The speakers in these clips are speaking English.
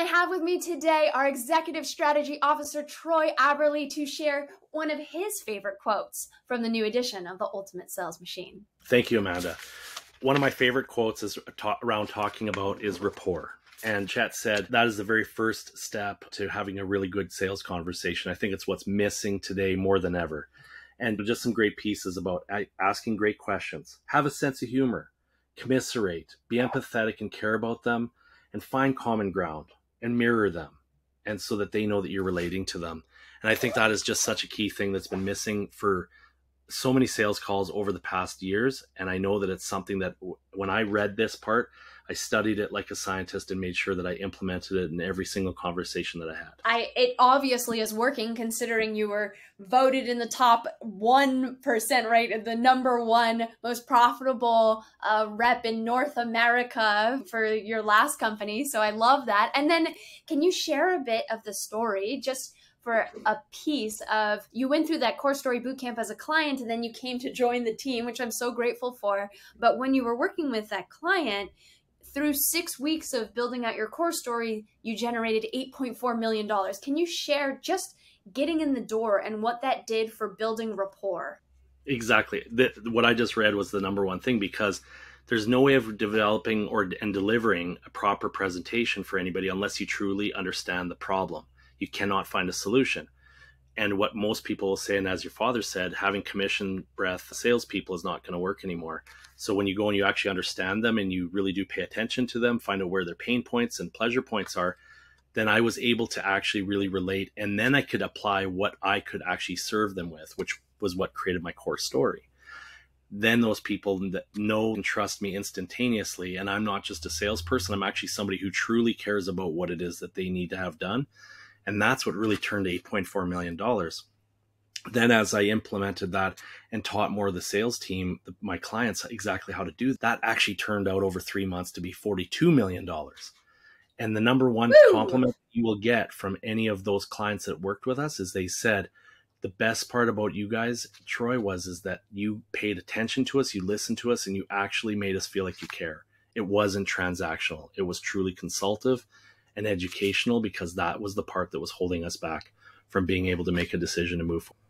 have with me today our Executive Strategy Officer, Troy Aberle, to share one of his favorite quotes from the new edition of the Ultimate Sales Machine. Thank you, Amanda. One of my favorite quotes is around talking about is rapport. And Chet said that is the very first step to having a really good sales conversation. I think it's what's missing today more than ever. And just some great pieces about asking great questions. Have a sense of humor. Commiserate. Be empathetic and care about them. And find common ground and mirror them, and so that they know that you're relating to them. And I think that is just such a key thing that's been missing for so many sales calls over the past years. And I know that it's something that when I read this part, I studied it like a scientist and made sure that I implemented it in every single conversation that I had. It obviously is working, considering you were voted in the top 1%, right? The #1 most profitable rep in North America for your last company. So I love that. And then can you share a bit of the story, just for a piece of, you went through that core story bootcamp as a client, and then you came to join the team, which I'm so grateful for. But when you were working with that client, through 6 weeks of building out your core story, you generated $8.4 million. Can you share just getting in the door and what that did for building rapport? Exactly. What I just read was the #1 thing, because there's no way of developing and delivering a proper presentation for anybody unless you truly understand the problem. You cannot find a solution. And what most people will say, and as your father said, having commission breath salespeople is not going to work anymore. So when you go and you actually understand them and you really do pay attention to them, find out where their pain points and pleasure points are, then I was able to actually really relate. And then I could apply what I could actually serve them with, which was what created my core story. Then those people that know and trust me instantaneously, and I'm not just a salesperson, I'm actually somebody who truly cares about what it is that they need to have done. And that's what really turned $8.4 million. Then as I implemented that and taught more of the sales team, my clients, exactly how to do that, actually turned out over 3 months to be $42 million. And the #1 compliment you will get from any of those clients that worked with us is they said, the best part about you guys, Troy, is that you paid attention to us, you listened to us, and you actually made us feel like you care. It wasn't transactional. It was truly consultative and educational, because that was the part that was holding us back from being able to make a decision to move forward.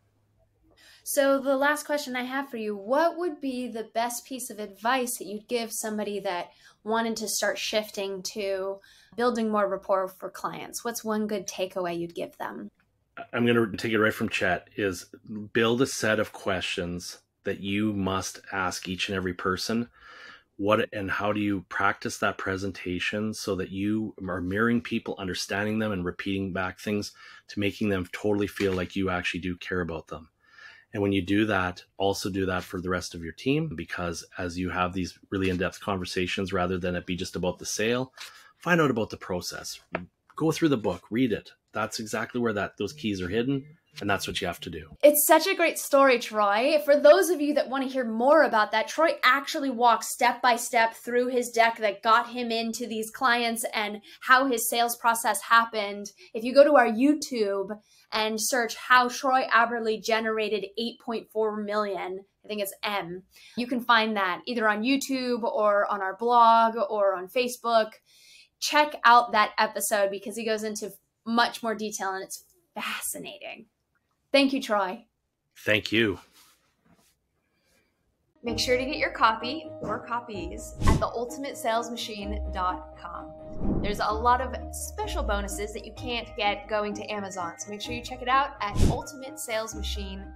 So the last question I have for you, what would be the best piece of advice that you'd give somebody that wanted to start shifting to building more rapport for clients? What's one good takeaway you'd give them? I'm going to take it right from Chet, is build a set of questions that you must ask each and every person. What and how do you practice that presentation so that you are mirroring people, understanding them, and repeating back things to making them totally feel like you actually do care about them. And when you do that, also do that for the rest of your team, because as you have these really in-depth conversations, rather than it be just about the sale, find out about the process. Go through the book, read it. That's exactly where those keys are hidden. And that's what you have to do. It's such a great story, Troy. For those of you that want to hear more about that, Troy actually walks step by step through his deck that got him into these clients and how his sales process happened. If you go to our YouTube and search how Troy Aberle generated 8.4 million, I think it's M, you can find that either on YouTube or on our blog or on Facebook. Check out that episode because he goes into much more detail and it's fascinating. Thank you, Troy. Thank you. Make sure to get your copy or copies at theultimatesalesmachine.com. There's a lot of special bonuses that you can't get going to Amazon, so make sure you check it out at ultimatesalesmachine.com.